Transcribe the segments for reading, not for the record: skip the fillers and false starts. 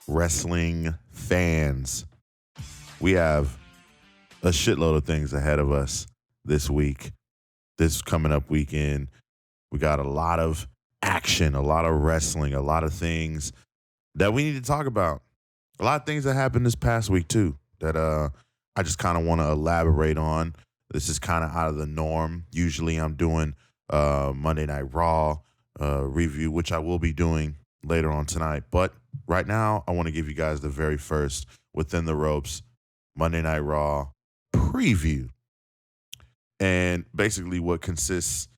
wrestling fans. We have a shitload of things ahead of us this week, this coming up weekend. We got a lot of action, a lot of wrestling, a lot of things that we need to talk about. A lot of things that happened this past week too that I just kind of want to elaborate on. This is kind of out of the norm. Usually I'm doing Monday Night Raw review, which I will be doing later on tonight. But right now, I want to give you guys the very first Within the Ropes Monday Night Raw preview. And basically what consists,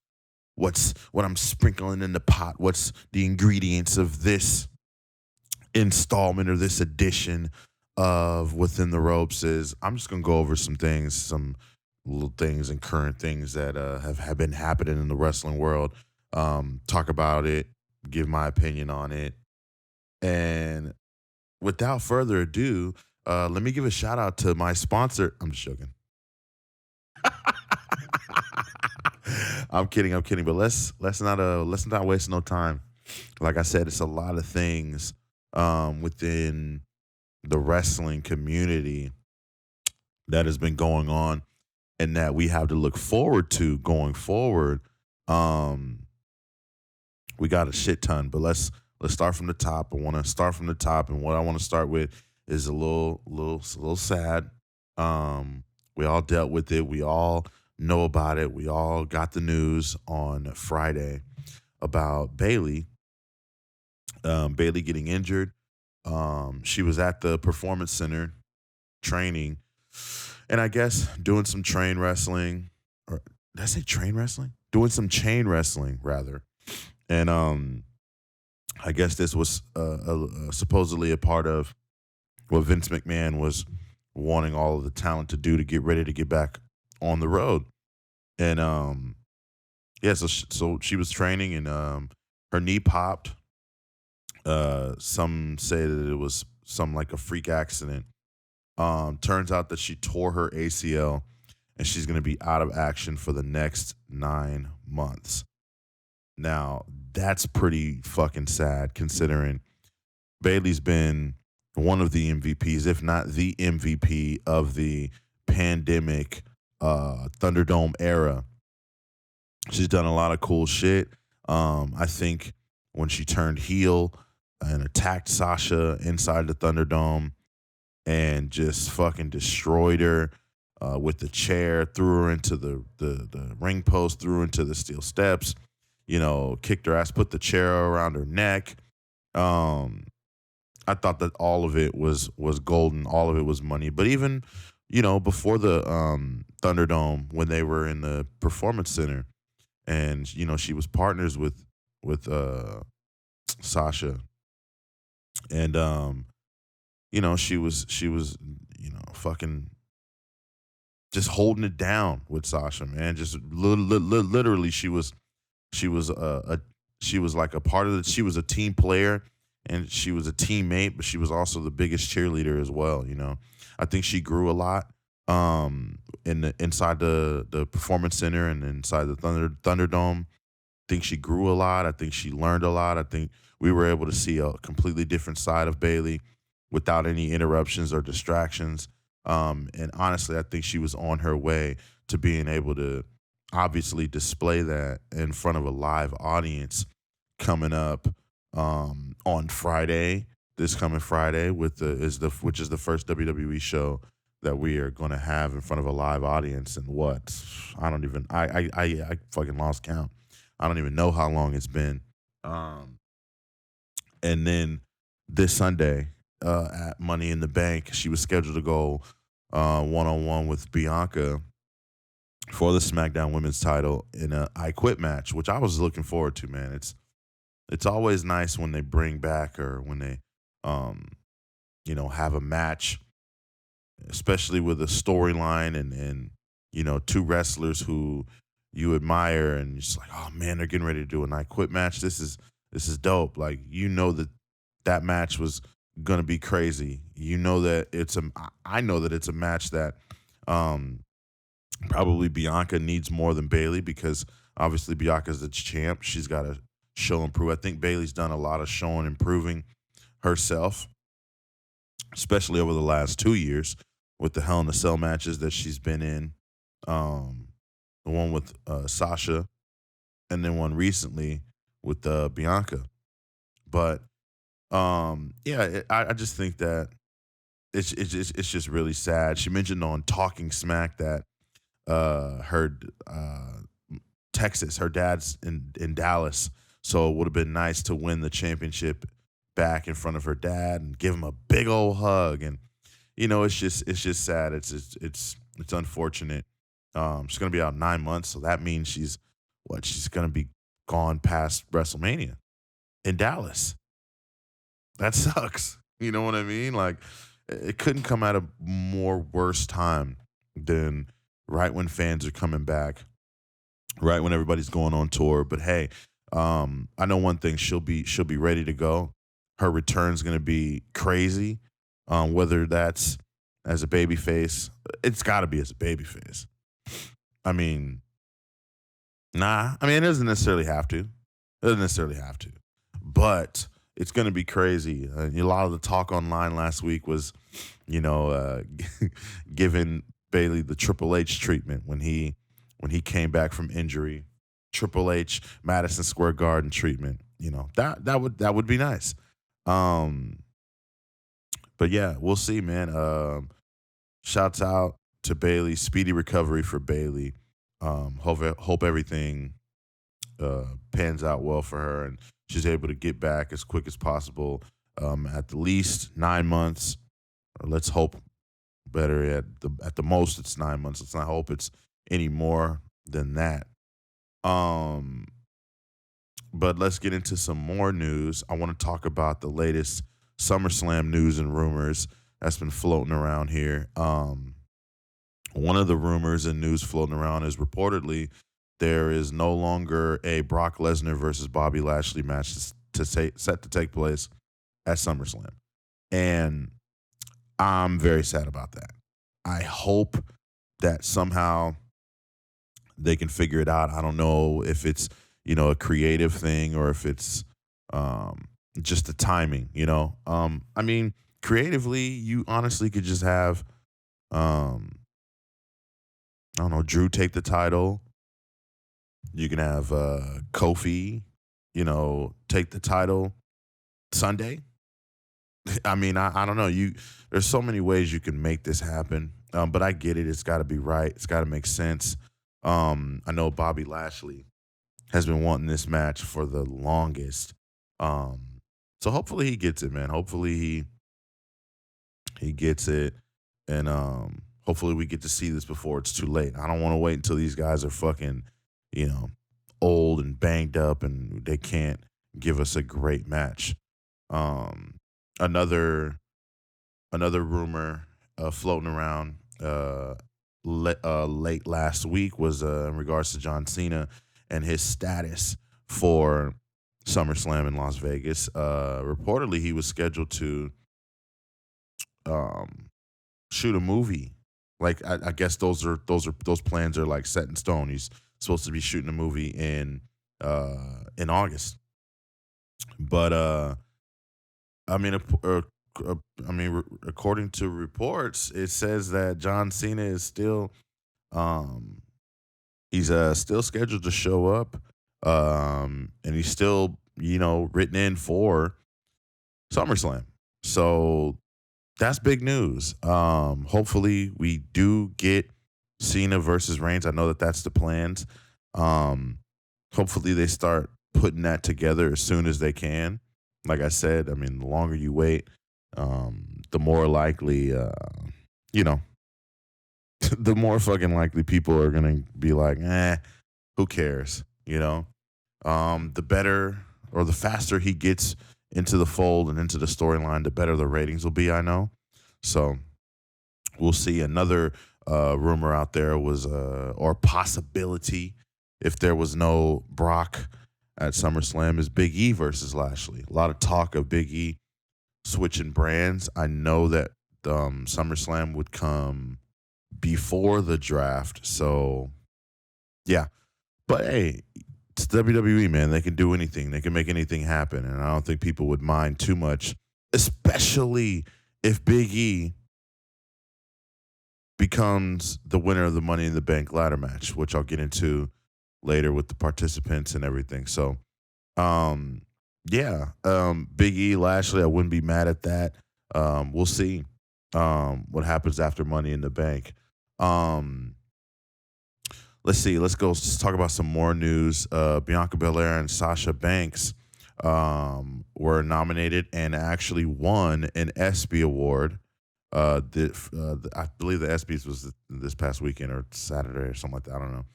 what I'm sprinkling in the pot, what's the ingredients of this installment or this edition of Within the Ropes is I'm just going to go over some things, some little things and current things that have been happening in the wrestling world. Talk about it, give my opinion on it. And without further ado, let me give a shout out to my sponsor. I'm just joking. I'm kidding. But let's not waste no time. Like I said, it's a lot of things within the wrestling community that has been going on and that we have to look forward to going forward. We got a shit ton, but let's start from the top. I want to start from the top, and what I want to start with is a little sad. We all dealt with it. We all know about it. We all got the news on Friday about Bayley. Bayley getting injured. She was at the Performance Center training, and I guess doing some train wrestling. Or did I say train wrestling? Doing some chain wrestling, rather. And I guess this was supposedly a part of what Vince McMahon was wanting all of the talent to do to get ready to get back on the road. And so she was training, and her knee popped. Some say that it was some like a freak accident. Turns out that she tore her ACL, and she's going to be out of action for the next 9 months. Now, that's pretty fucking sad considering Bayley's been one of the MVPs, if not the MVP of the pandemic Thunderdome era. She's done a lot of cool shit. I think when she turned heel and attacked Sasha inside the Thunderdome and just fucking destroyed her with the chair, threw her into the ring post, threw her into the steel steps, kicked her ass, put the chair around her neck. I thought that all of it was golden. All of it was money. But even, before the Thunderdome, when they were in the Performance Center, and she was partners with Sasha, and she was fucking just holding it down with Sasha, man. Just literally, she was like a part of it. She was a team player and she was a teammate, but she was also the biggest cheerleader as well. I think she grew a lot inside the Performance Center and inside the Thunderdome. I think she grew a lot. I think she learned a lot. I think we were able to see a completely different side of Bayley without any interruptions or distractions. And honestly, I think she was on her way to being able to obviously display that in front of a live audience coming up on Friday, this coming Friday, which is the first WWE show that we are going to have in front of a live audience. And I fucking lost count. I don't even know how long it's been. And then this Sunday at Money in the Bank, she was scheduled to go one-on-one with Bianca for the SmackDown Women's title in a I Quit match, which I was looking forward to, man. It's always nice when they bring back or when they have a match, especially with a storyline and two wrestlers who you admire, and you're just like, oh man, they're getting ready to do an I Quit match. This is dope. Like, that match was gonna be crazy. I know that it's a match that probably Bianca needs more than Bayley, because obviously Bianca's the champ. She's got to show and prove. I think Bayley's done a lot of showing and proving herself especially over the last 2 years with the Hell in a Cell matches that she's been in. Um, the one with Sasha, and then one recently with Bianca. But I just think that it's just really sad. She mentioned on Talking Smack that her Texas, her dad's in Dallas, so it would have been nice to win the championship back in front of her dad and give him a big old hug. And it's just sad. It's unfortunate. She's gonna be out 9 months, so that means she's gonna be gone past WrestleMania in Dallas. That sucks. You know what I mean? Like, it couldn't come at a more worse time than right when fans are coming back, right when everybody's going on tour. But hey, I know one thing: she'll be ready to go. Her return's gonna be crazy. Whether that's as a baby face, it's got to be as a baby face. I mean, nah. I mean, it doesn't necessarily have to. It doesn't necessarily have to, but it's going to be crazy. A lot of the talk online last week was, giving Bayley the Triple H treatment when he came back from injury. Triple H Madison Square Garden treatment. That would be nice. Um, but yeah, we'll see, man. Shouts out to Bayley. Speedy recovery for Bayley. Hope everything pans out well for her and she's able to get back as quick as possible. At the least 9 months. Or let's hope better at the most it's 9 months. Let's not hope it's any more than that. But let's get into some more news. I want to talk about the latest SummerSlam news and rumors that's been floating around here. One of the rumors and news floating around is reportedly there is no longer a Brock Lesnar versus Bobby Lashley match set to take place at SummerSlam. And I'm very sad about that. I hope that somehow they can figure it out. I don't know if it's, a creative thing or if it's just the timing, I mean, creatively, you honestly could just have, I don't know, Drew take the title. You can have Kofi, take the title Sunday. I mean, I don't know. There's so many ways you can make this happen, but I get it. It's got to be right. It's got to make sense. I know Bobby Lashley has been wanting this match for the longest. So hopefully he gets it, man. Hopefully he gets it, and hopefully we get to see this before it's too late. I don't want to wait until these guys are fucking, old and banged up and they can't give us a great match. Another rumor floating around late last week was in regards to John Cena and his status for SummerSlam in Las Vegas. Reportedly, he was scheduled to shoot a movie. Like I guess those plans are like set in stone. He's supposed to be shooting a movie in August. But according to reports, it says that John Cena is still he's still scheduled to show up, and he's still written in for SummerSlam. So that's big news. Hopefully we do get Cena versus Reigns. I know that that's the plans. Hopefully they start putting that together as soon as they can. Like I said, I mean, the longer you wait, the more likely, the more fucking likely people are going to be like, who cares? The better or the faster he gets into the fold and into the storyline, the better the ratings will be, I know. So we'll see. Another rumor out there was, or possibility, if there was no Brock at SummerSlam, is Big E versus Lashley. A lot of talk of Big E switching brands. I know that SummerSlam would come before the draft. So, yeah. But, hey, it's WWE, man. They can do anything. They can make anything happen. And I don't think people would mind too much, especially if Big E becomes the winner of the Money in the Bank ladder match, which I'll get into later with the participants and everything. So, um, Big E, Lashley, I wouldn't be mad at that. We'll see what happens after Money in the Bank. Um, let's see. Let's go. Let's talk about some more news. Bianca Belair and Sasha Banks were nominated and actually won an ESPY award. I believe the ESPYs was this past weekend or Saturday or something like that. I don't know.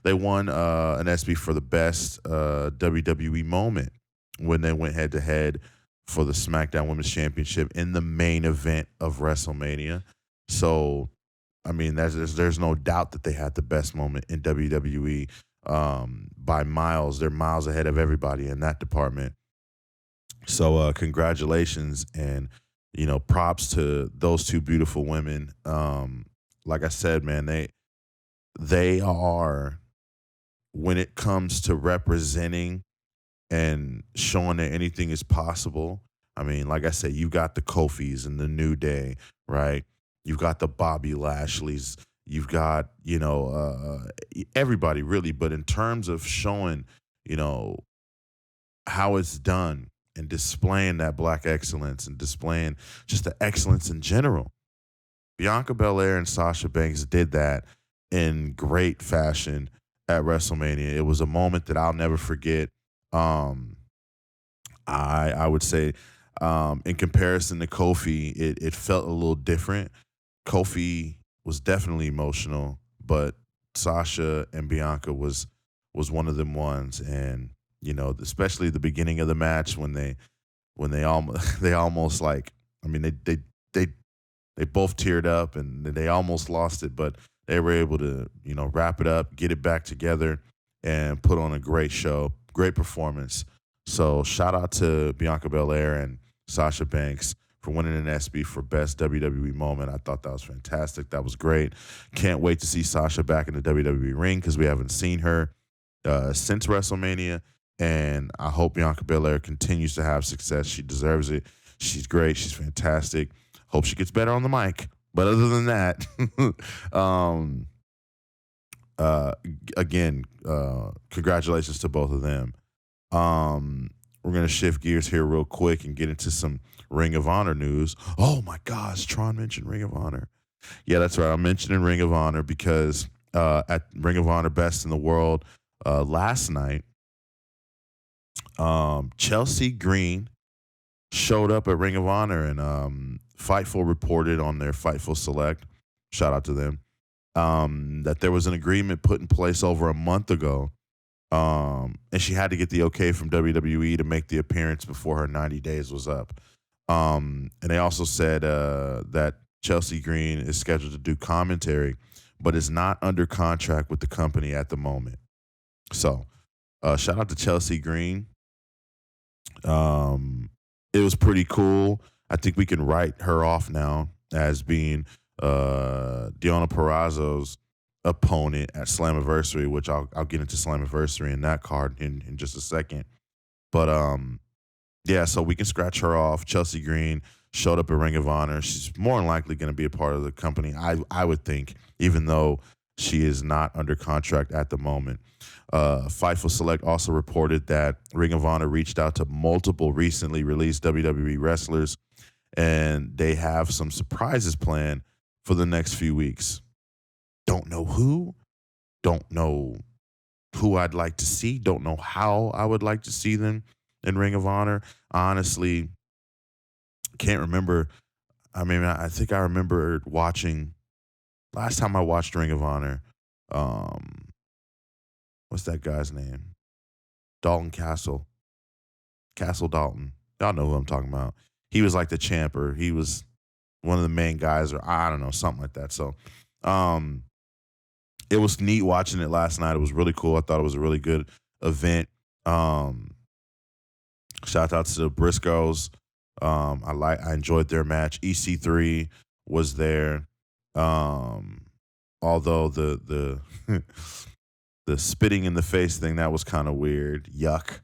They won an ESPY for the best WWE moment when they went head to head for the SmackDown Women's Championship in the main event of WrestleMania. So, I mean, there's no doubt that they had the best moment in WWE by miles. They're miles ahead of everybody in that department. So, congratulations and props to those two beautiful women. Like I said, man, they are, when it comes to representing and showing that anything is possible. I mean, like I said, you got the Kofis and the New Day, right? You've got the Bobby Lashleys. You've got, everybody really. But in terms of showing, you know, how it's done and displaying that black excellence and displaying just the excellence in general, Bianca Belair and Sasha Banks did that in great fashion at WrestleMania. It was a moment that I'll never forget. Um, I would say, in comparison to Kofi, it felt a little different. Kofi was definitely emotional, but Sasha and Bianca was one of them ones, and especially the beginning of the match when they almost they almost like, I mean, they they both teared up and they almost lost it, but they were able to, wrap it up, get it back together, and put on a great show, great performance. So shout out to Bianca Belair and Sasha Banks for winning an ESPY for best WWE moment. I thought that was fantastic. That was great. Can't wait to see Sasha back in the WWE ring because we haven't seen her since WrestleMania. And I hope Bianca Belair continues to have success. She deserves it. She's great. She's fantastic. Hope she gets better on the mic. But other than that, again, congratulations to both of them. We're going to shift gears here real quick and get into some Ring of Honor news. Oh my gosh, Tron mentioned Ring of Honor. Yeah, that's right. I'm mentioning Ring of Honor because at Ring of Honor Best in the World last night, Chelsea Green showed up at Ring of Honor, and Fightful reported on their Fightful Select, shout out to them, that there was an agreement put in place over a month ago, and she had to get the okay from WWE to make the appearance before her 90 days was up. And they also said that Chelsea Green is scheduled to do commentary, but is not under contract with the company at the moment. So, shout out to Chelsea Green. It was pretty cool. I think we can write her off now as being Deonna Purrazzo's opponent at Slammiversary, which I'll get into Slammiversary in that card in just a second. But yeah, so we can scratch her off. Chelsea Green showed up at Ring of Honor. She's more than likely going to be a part of the company, I would think, even though she is not under contract at the moment. Fightful Select also reported that Ring of Honor reached out to multiple recently released WWE wrestlers, and they have some surprises planned for the next few weeks. Don't know who, don't know who I'd like to see, don't know how I would like to see them in Ring of Honor. Honestly, can't remember. I mean, I think I remember watching, last time I watched Ring of Honor, what's that guy's name? Dalton Castle. Castle Dalton. Y'all know who I'm talking about. He was like the champ, or he was one of the main guys, or I don't know, something like that. So it was neat watching it last night. It was really cool. I thought it was a really good event. Shout out to the Briscoes. I enjoyed their match. EC3 was there. Although the the spitting in the face thing, that was kind of weird. Yuck.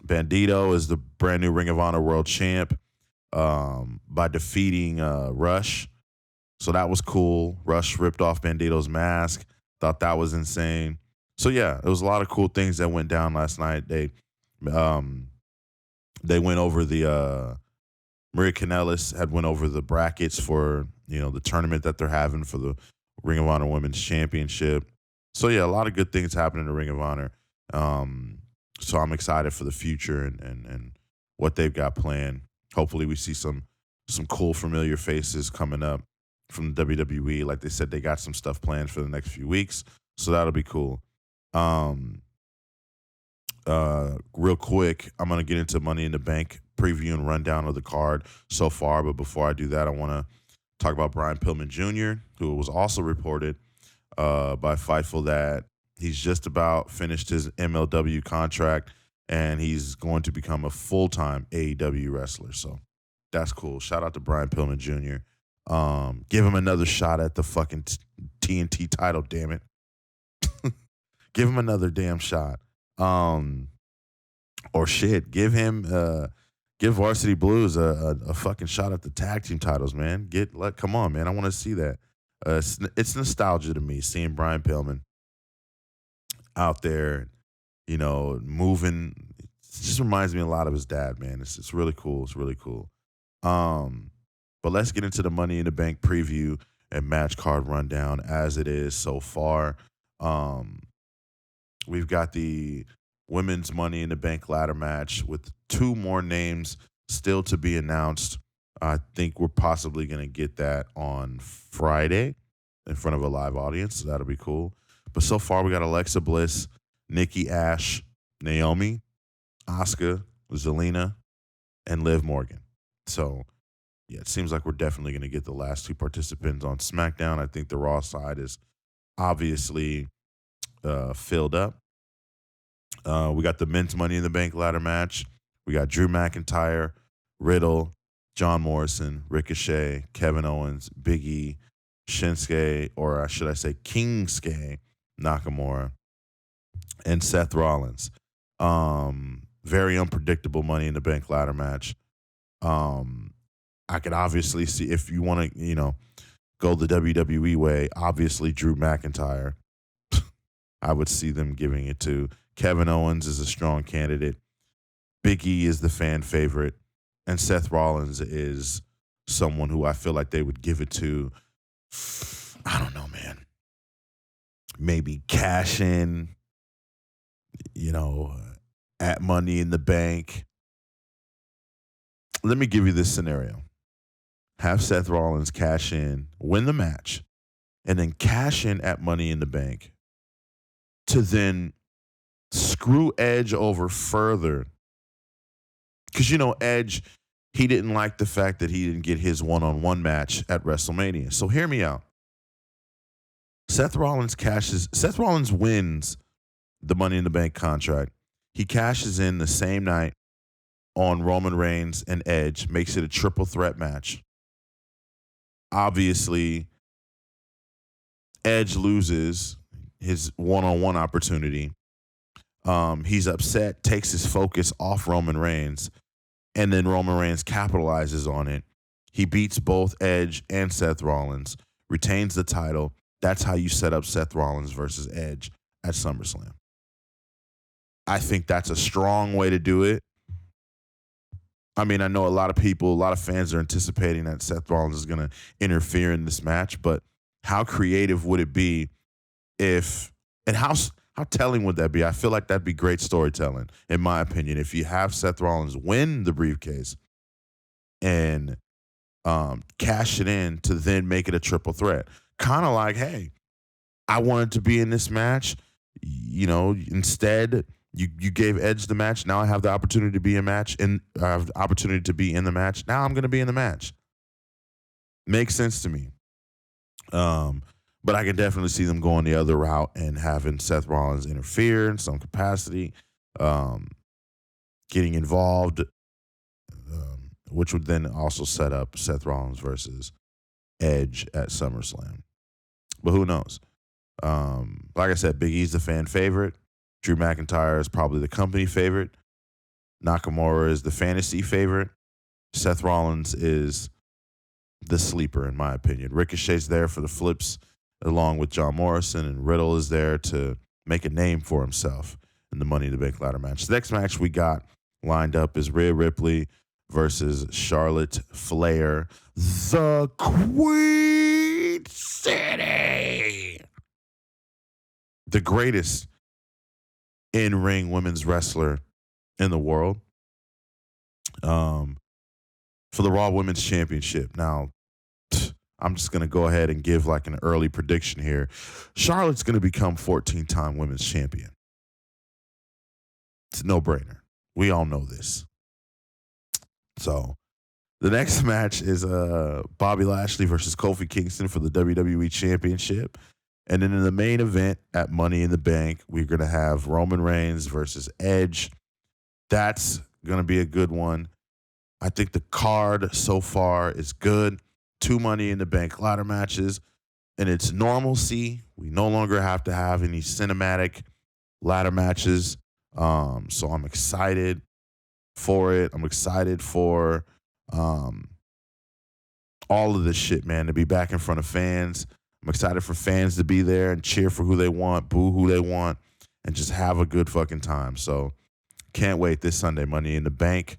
Bandito is the brand new Ring of Honor World Champ. by defeating Rush. So that was cool. Rush ripped off Bandito's mask. Thought that was insane. So yeah, it was a lot of cool things that went down last night. They went over the Maria Kanellis had went over the brackets for the tournament that they're having for the Ring of Honor Women's Championship. So yeah, a lot of good things happening in the Ring of Honor. So I'm excited for the future and what they've got planned. Hopefully we see some cool familiar faces coming up from the WWE. Like they said, they got some stuff planned for the next few weeks. So that'll be cool. Real quick, I'm going to get into Money in the Bank preview and rundown of the card so far. But before I do that, I want to talk about Brian Pillman Jr., who was also reported by Fightful that he's just about finished his MLW contract and he's going to become a full-time AEW wrestler. So that's cool. Shout out to Brian Pillman Jr. Give him another shot at the fucking TNT title, damn it. Give him another damn shot. Or shit, give Varsity Blues a fucking shot at the tag team titles, man. Come on, man. I want to see that. It's nostalgia to me seeing Brian Pillman out there, moving. It just reminds me a lot of his dad, man. It's really cool. It's really cool. But let's get into the Money in the Bank preview and match card rundown as it is so far. We've got the women's Money in the Bank ladder match with 2 more names still to be announced. I think we're possibly going to get that on Friday in front of a live audience. So that'll be cool. But so far, we got Alexa Bliss, Nikki Ash, Naomi, Asuka, Zelina, and Liv Morgan. So, yeah, it seems like we're definitely going to get the last 2 participants on SmackDown. I think the Raw side is obviously filled up. We got the men's Money in the Bank ladder match. We got Drew McIntyre, Riddle, John Morrison, Ricochet, Kevin Owens, Big E, Shinsuke, or should I say Kingsuke Nakamura, and Seth Rollins. Very unpredictable Money in the Bank ladder match. I could obviously see, if you want to, go the WWE way, obviously Drew McIntyre. I would see them giving it to Kevin Owens is a strong candidate. Big E is the fan favorite. And Seth Rollins is someone who I feel like they would give it to. I don't know, man. Maybe cash in, at Money in the Bank. Let me give you this scenario. Have Seth Rollins cash in, win the match, and then cash in at Money in the Bank to then screw Edge over further. Because, Edge, he didn't like the fact that he didn't get his one-on-one match at WrestleMania. So hear me out. Seth Rollins wins the Money in the Bank contract. He cashes in the same night on Roman Reigns and Edge, makes it a triple threat match. Obviously, Edge loses his one-on-one opportunity. He's upset, takes his focus off Roman Reigns, and then Roman Reigns capitalizes on it. He beats both Edge and Seth Rollins, retains the title. That's how you set up Seth Rollins versus Edge at SummerSlam. I think that's a strong way to do it. I mean, I know a lot of fans are anticipating that Seth Rollins is going to interfere in this match, but how creative would it be and how telling would that be? I feel like that'd be great storytelling, in my opinion, if you have Seth Rollins win the briefcase and cash it in to then make it a triple threat. Kind of like, hey, I wanted to be in this match. Instead, you gave Edge the match. Now I have the opportunity to be in match, and I have the opportunity to be in the match. Now I'm going to be in the match. Makes sense to me. But I can definitely see them going the other route and having Seth Rollins interfere in some capacity, getting involved, which would then also set up Seth Rollins versus Edge at SummerSlam. But who knows? Like I said, Big E's the fan favorite. Drew McIntyre is probably the company favorite. Nakamura is the fantasy favorite. Seth Rollins is the sleeper, in my opinion. Ricochet's there for the flips along with John Morrison, and Riddle is there to make a name for himself in the Money in the Bank ladder match. The next match we got lined up is Rhea Ripley versus Charlotte Flair, the Queen City. The greatest in-ring women's wrestler in the world. For the Raw Women's Championship. Now, I'm just going to go ahead and give like an early prediction here. Charlotte's going to become 14-time women's champion. It's a no-brainer. We all know this. So, the next match is Bobby Lashley versus Kofi Kingston for the WWE Championship. And then in the main event at Money in the Bank, we're going to have Roman Reigns versus Edge. That's going to be a good one. I think the card so far is good. 2 Money in the Bank ladder matches. And it's normalcy. We no longer have to have any cinematic ladder matches. So I'm excited for it. I'm excited for all of this shit, man, to be back in front of fans. I'm excited for fans to be there and cheer for who they want, boo who they want, and just have a good fucking time. So can't wait this Sunday, Money in the Bank.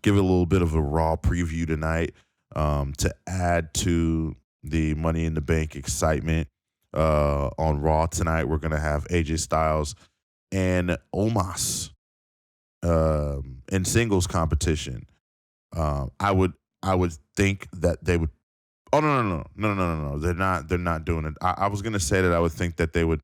Give it a little bit of a Raw preview tonight to add to the Money in the Bank excitement. On Raw tonight, we're going to have AJ Styles and Omos in singles competition. I would think that they would. Oh no! They're not doing it. I was going to say that I would think that they would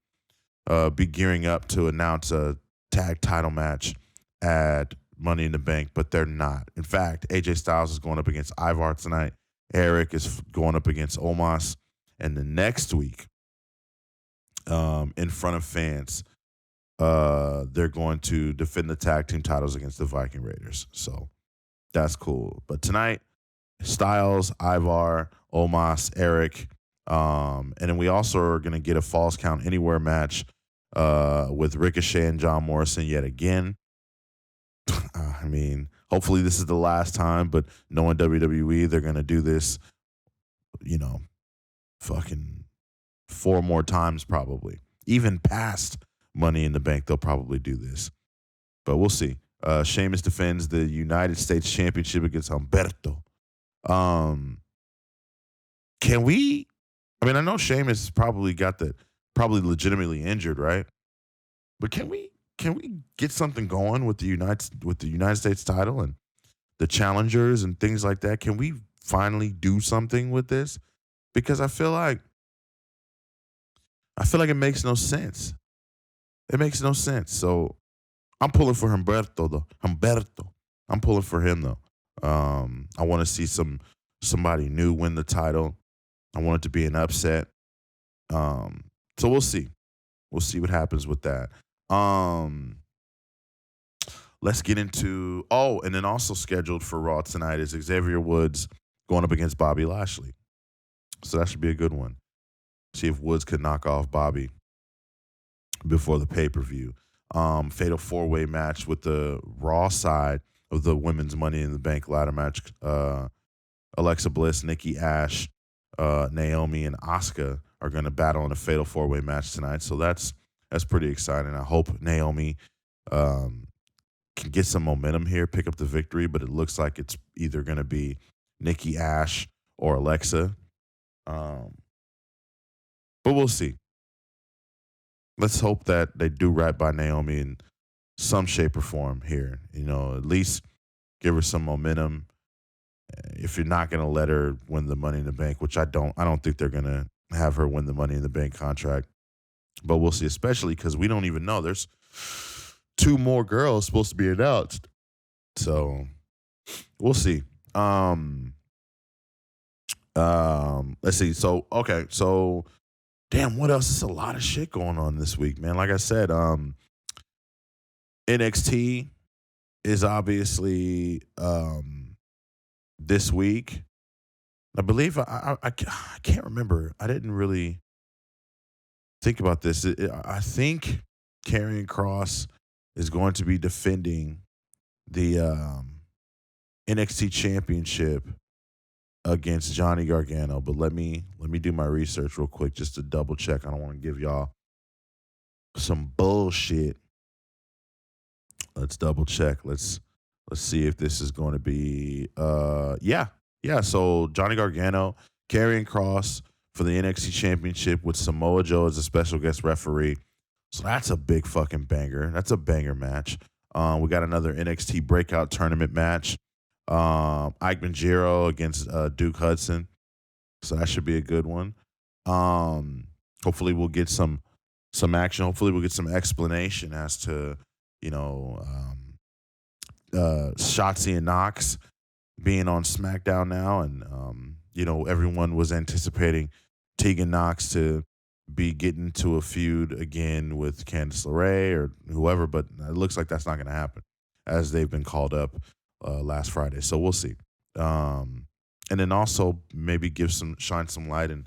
be gearing up to announce a tag title match at Money in the Bank, but they're not. In fact, AJ Styles is going up against Ivar tonight. Eric is going up against Omos. And the next week, in front of fans, they're going to defend the tag team titles against the Viking Raiders. So that's cool. But tonight, Styles, Ivar, Omos, Eric, and then we also are going to get a Falls Count Anywhere match with Ricochet and John Morrison yet again. I mean, hopefully this is the last time, but knowing WWE, they're going to do this, fucking 4 more times probably. Even past Money in the Bank, they'll probably do this. But we'll see. Sheamus defends the United States Championship against Humberto. Can we? I mean, I know Sheamus probably legitimately injured, right? But can we get something going with the United States title and the challengers and things like that? Can we finally do something with this? Because I feel like it makes no sense. It makes no sense. So I'm pulling for Humberto though. I'm pulling for him though. I want to see somebody new win the title. I want it to be an upset. So we'll see. We'll see what happens with that. Let's get into and then also scheduled for Raw tonight is Xavier Woods going up against Bobby Lashley. So that should be a good one. See if Woods could knock off Bobby before the pay-per-view. Fatal 4-way match with the Raw side of the women's Money in the Bank ladder match. Alexa Bliss, Nikki Ash, Naomi, and Asuka are going to battle in a fatal 4-way match tonight. So that's pretty exciting. I hope Naomi can get some momentum here, pick up the victory, but it looks like it's either going to be Nikki Ash or Alexa. But we'll see. Let's hope that they do right by Naomi in some shape or form here. At least give her some momentum. If you're not going to let her win the Money in the Bank, which I don't think they're going to have her win the Money in the Bank contract. But we'll see, especially because we don't even know. There's 2 more girls supposed to be announced. So we'll see. Let's see. So, okay. So, damn, what else? There's a lot of shit going on this week, man. Like I said, NXT is obviously this week. I believe I can't remember. I didn't really think about this. I think Karrion Kross is going to be defending the NXT Championship against Johnny Gargano. But let me do my research real quick just to double check. I don't want to give y'all some bullshit. Let's double check. Let's see if this is going to be yeah. So Johnny Gargano, Karrion Kross for the NXT Championship with Samoa Joe as a special guest referee. So that's a big fucking banger. That's a banger match. We got another NXT Breakout Tournament match. Ike Manjiro against Duke Hudson. So that should be a good one. Hopefully we'll get some action. Hopefully we'll get some explanation as to, Shotzi and Knox being on SmackDown now. And, everyone was anticipating Tegan Knox to be getting to a feud again with Candice LeRae or whoever, but it looks like that's not going to happen as they've been called up last Friday. So we'll see. And then also maybe shine some light and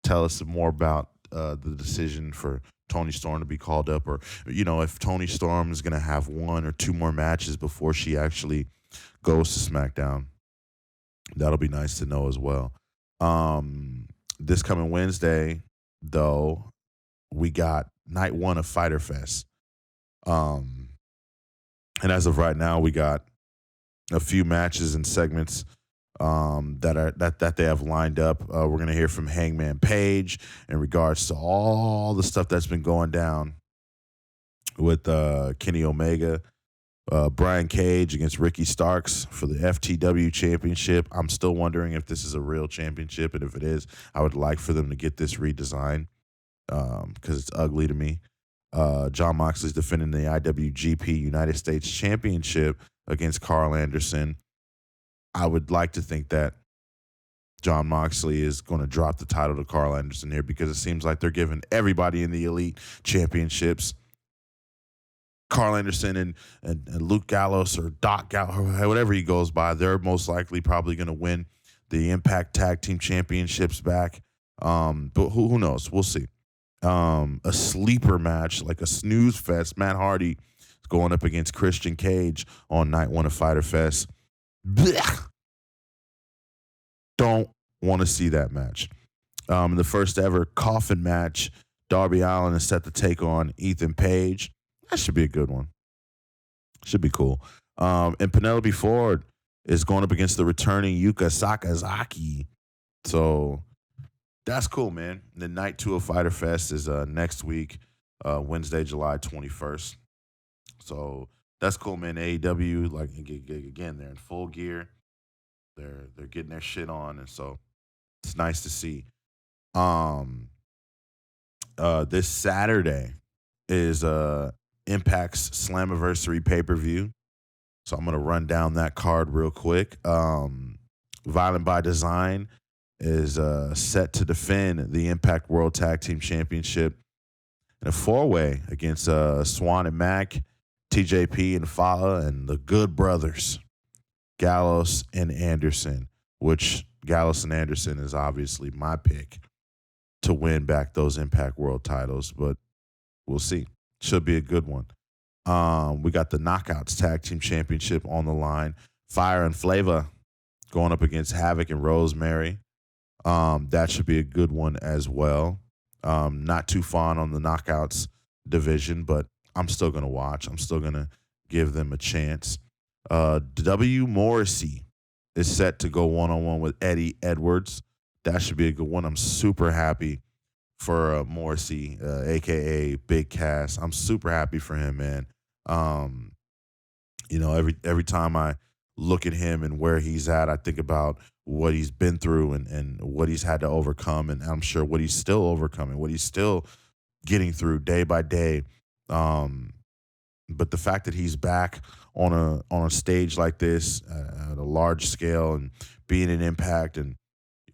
tell us more about the decision for Toni Storm to be called up, or if Toni Storm is going to have one or two more matches before she actually goes to SmackDown. That'll be nice to know as well. This coming Wednesday, though, we got night one of Fyter Fest. And as of right now, we got a few matches and segments that they have lined up. We're going to hear from Hangman Page in regards to all the stuff that's been going down with Kenny Omega. Brian Cage against Ricky Starks for the FTW championship. I'm still wondering if this is a real championship, and if it is, I would like for them to get this redesigned because it's ugly to me. Jon Moxley's defending the IWGP United States Championship against Carl Anderson. I would like to think that Jon Moxley is going to drop the title to Carl Anderson here because it seems like they're giving everybody in the Elite championships. Carl Anderson and Luke Gallows or Doc Gallows, whatever he goes by, they're most likely probably going to win the Impact Tag Team Championships back. But who knows? We'll see. A sleeper match, like a snooze fest. Matt Hardy is going up against Christian Cage on night one of Fyter Fest. Blech. Don't want to see that match. The first ever coffin match, Darby Allin is set to take on Ethan Page. That should be a good one. Should be cool. And Penelope Ford is going up against the returning Yuka Sakazaki. So that's cool, man. The night two of Fyter Fest is next week, Wednesday, July 21st. So that's cool, man. AEW, like again, they're in full gear. They're getting their shit on, and so it's nice to see. This Saturday is Impact's Slammiversary pay-per-view. So I'm going to run down that card real quick. Violent by Design is set to defend the Impact World Tag Team Championship in a four-way against Swan and Mac, TJP and Fala, and the Good Brothers, Gallows and Anderson, which Gallows and Anderson is obviously my pick to win back those Impact World titles, but we'll see. Should be a good one. We got the Knockouts Tag Team Championship on the line. Fire and Flava going up against Havoc and Rosemary. That should be a good one as well. Not too fond on the Knockouts division, but I'm still going to watch. I'm still going to give them a chance. W. Morrissey is set to go one-on-one with Eddie Edwards. That should be a good one. I'm super happy for Morrissey, a.k.a. Big Cass. I'm super happy for him, man. Every time I look at him and where he's at, I think about what he's been through and what he's had to overcome, and I'm sure what he's still overcoming, what he's still getting through day by day. But the fact that he's back on a stage like this at a large scale and being an Impact and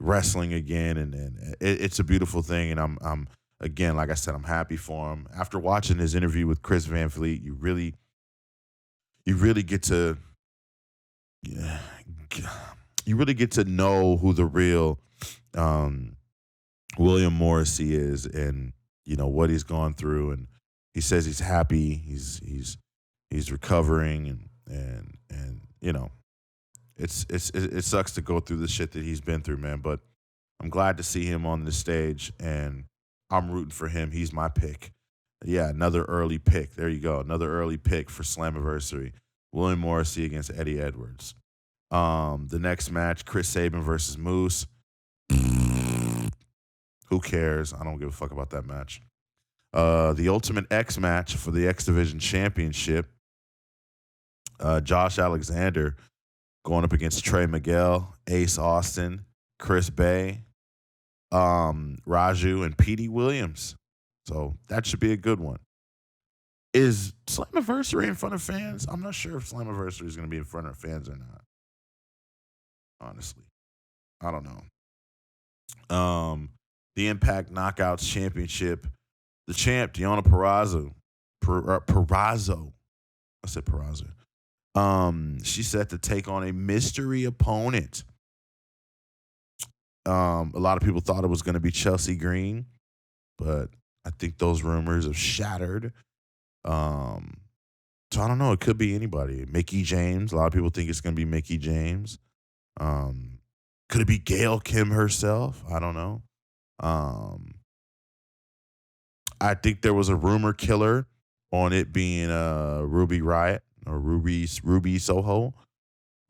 wrestling again, and it's a beautiful thing. And I'm again, like I said, I'm happy for him. After watching his interview with Chris Van Vliet, you really get to know who the real William Morrissey is, and what he's gone through. And he says he's happy, he's recovering, and it sucks to go through the shit that he's been through, man. But I'm glad to see him on the stage, and I'm rooting for him. He's my pick. Yeah, another early pick. There you go. Another early pick for Slammiversary. William Morrissey against Eddie Edwards. The next match, Chris Sabin versus Moose. Who cares? I don't give a fuck about that match. The Ultimate X match for the X Division Championship. Josh Alexander going up against Trey Miguel, Ace Austin, Chris Bay, Raju, and Petey Williams. So that should be a good one. Is Slammiversary in front of fans? I'm not sure if Slammiversary is going to be in front of fans or not. Honestly, I don't know. The Impact Knockouts Championship, the champ Deonna Purrazzo. I said Purrazzo. She's set to take on a mystery opponent. A lot of people thought it was going to be Chelsea Green, but I think those rumors have shattered. So I don't know. It could be anybody. Mickie James. A lot of people think it's going to be Mickie James. Could it be Gail Kim herself? I don't know. I think there was a rumor killer on it being Ruby Riott or Ruby Soho,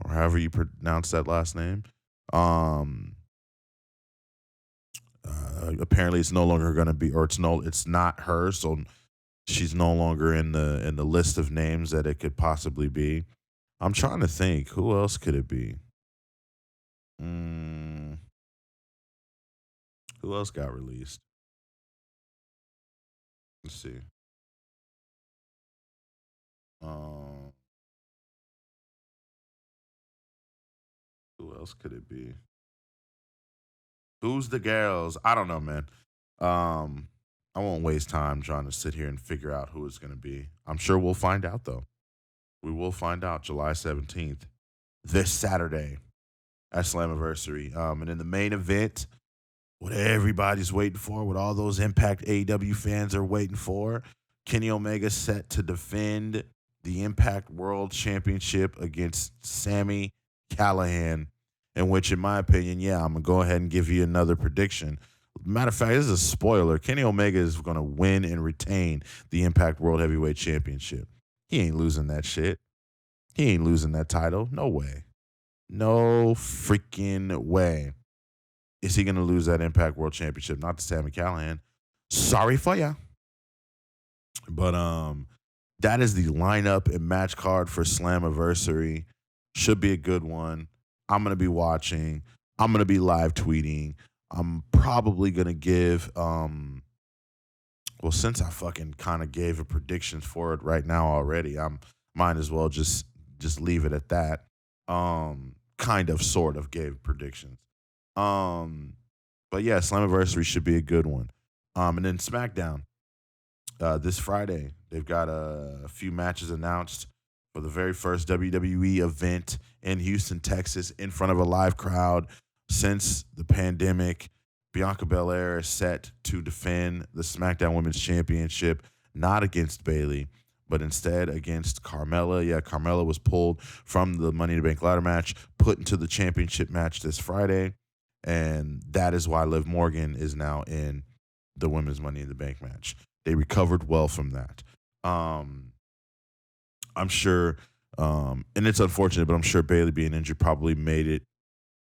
or however you pronounce that last name. Apparently it's no longer going to be, or it's not her, so she's no longer in the list of names that it could possibly be. I'm trying to think, who else could it be? Who else got released? Let's see. Who else could it be? Who's the girls? I don't know, man. I won't waste time trying to sit here and figure out who it's going to be. I'm sure we'll find out, though. We will find out July 17th, this Saturday at Slammiversary. And in the main event, what everybody's waiting for, what all those Impact AEW fans are waiting for, Kenny Omega set to defend the Impact World Championship against Sami Callihan, in which, in my opinion, I'm going to go ahead and give you another prediction. Matter of fact, this is a spoiler. Kenny Omega is going to win and retain the Impact World Heavyweight Championship. He ain't losing that shit. He ain't losing that title. No way. No freaking way. Is he going to lose that Impact World Championship? Not to Sami Callihan. Sorry for ya. But that is the lineup and match card for Slammiversary. Should be a good one. I'm going to be watching. I'm going to be live tweeting. I'm probably going to give, since I fucking kind of gave a predictions for it right now already, I might as well just leave it at that. Kind of, sort of gave predictions. But yeah, Slammiversary should be a good one. And then SmackDown, this Friday, they've got a few matches announced for the very first WWE event in Houston, Texas, in front of a live crowd since the pandemic. Bianca Belair is set to defend the SmackDown Women's Championship, not against Bayley, but instead against Carmella. Yeah, Carmella was pulled from the Money in the Bank ladder match, put into the championship match this Friday, and that is why Liv Morgan is now in the Women's Money in the Bank match. They recovered well from that. I'm sure, and it's unfortunate, but I'm sure Bayley being injured probably made it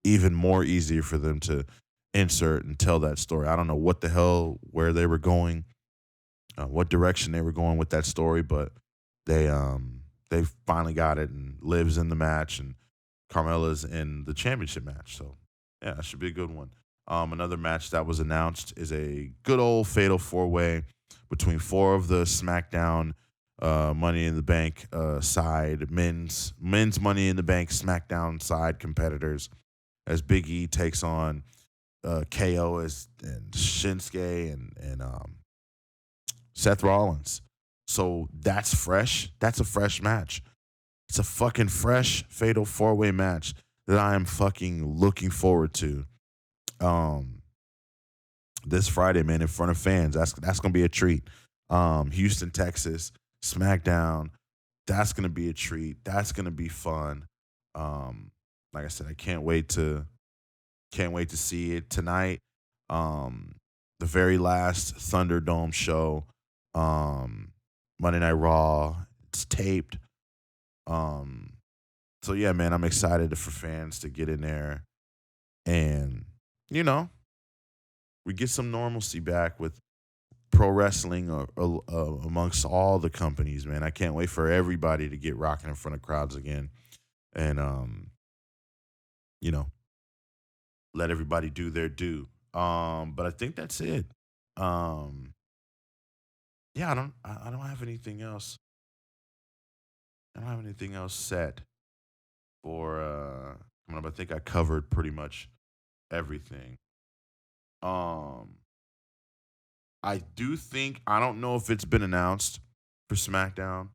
even more easier for them to insert and tell that story. I don't know what the hell, where they were going, what direction they were going with that story, but they finally got it, and Liv's in the match, and Carmella's in the championship match. So yeah, that should be a good one. Another match that was announced is a good old fatal 4-way between 4 of the SmackDown Money in the Bank side, men's Money in the Bank SmackDown side competitors, as Big E takes on KO and Shinsuke and Seth Rollins. So that's fresh. That's a fresh match. It's a fucking fresh fatal 4-way match that I am fucking looking forward to. This Friday, man, in front of fans. That's gonna be a treat. Houston, Texas, SmackDown. That's gonna be a treat. That's gonna be fun. Like I said, I can't wait to see it tonight. The very last Thunderdome show, Monday Night Raw. It's taped. Um, so yeah, man, I'm excited for fans to get in there, and you know, we get some normalcy back with pro wrestling amongst all the companies. Man, I can't wait for everybody to get rocking in front of crowds again, and you know, let everybody do their due. But I think that's it. Um, yeah, I don't have anything else. I don't have anything else set for coming up. I think I covered pretty much everything. Um, I do think I don't know if it's been announced for SmackDown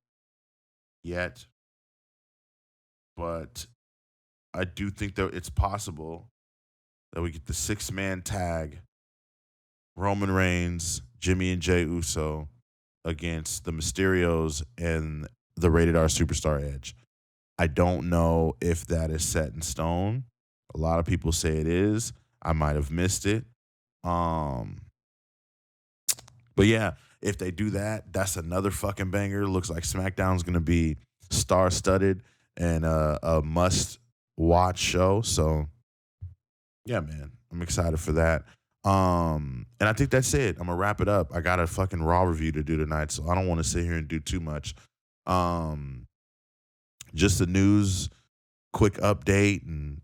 yet, but I do think that it's possible that we get the 6-man tag: Roman Reigns, Jimmy and Jey Uso against the Mysterios and the Rated R Superstar Edge. I don't know if that is set in stone. A lot of people say it is. I might have missed it. Um, but yeah, if they do that, that's another fucking banger. Looks like SmackDown's gonna be star studded and a must watch show. So yeah, man, I'm excited for that. And I think that's it. I'm gonna wrap it up. I got a fucking Raw review to do tonight, so I don't want to sit here and do too much. Um, just the news, quick update, and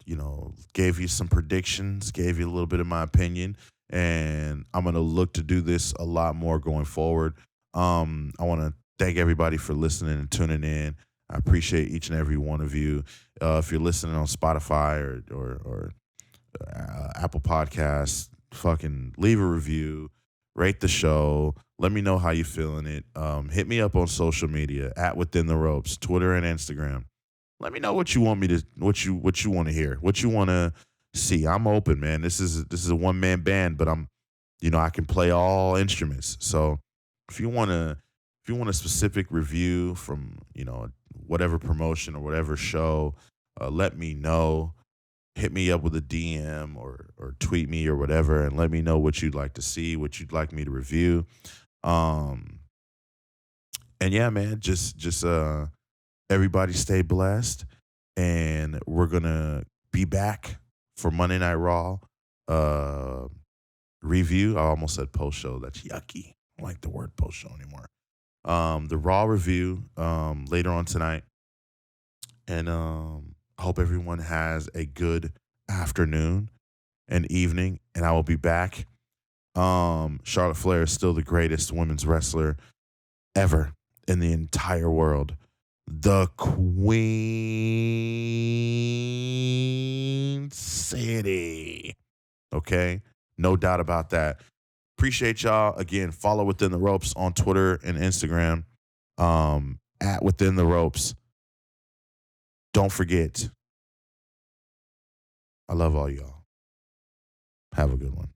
gave you some predictions, gave you a little bit of my opinion, and I'm gonna look to do this a lot more going forward. I want to thank everybody for listening and tuning in. I appreciate each and every one of you. If you're listening on Spotify or Apple Podcasts, fucking leave a review, rate the show. Let me know how you feeling it. Hit me up on social media at Within the Ropes, Twitter and Instagram. Let me know what you want me to, what you want to hear, what you want to see. I'm open, man. This is a 1-man band, but I can play all instruments. So if you want a specific review from whatever promotion or whatever show, let me know. Hit me up with a DM or tweet me or whatever, and let me know what you'd like to see, what you'd like me to review. Um, and yeah, man, just everybody stay blessed, and we're gonna be back for Monday Night Raw uh review. I almost said post show. That's yucky. I don't like the word post show anymore. The Raw review later on tonight, and I hope everyone has a good afternoon and evening, and I will be back. Charlotte Flair is still the greatest women's wrestler ever in the entire world. The Queen City. Okay? No doubt about that. Appreciate y'all. Again, follow Within the Ropes on Twitter and Instagram. At Within the Ropes. Don't forget, I love all y'all. Have a good one.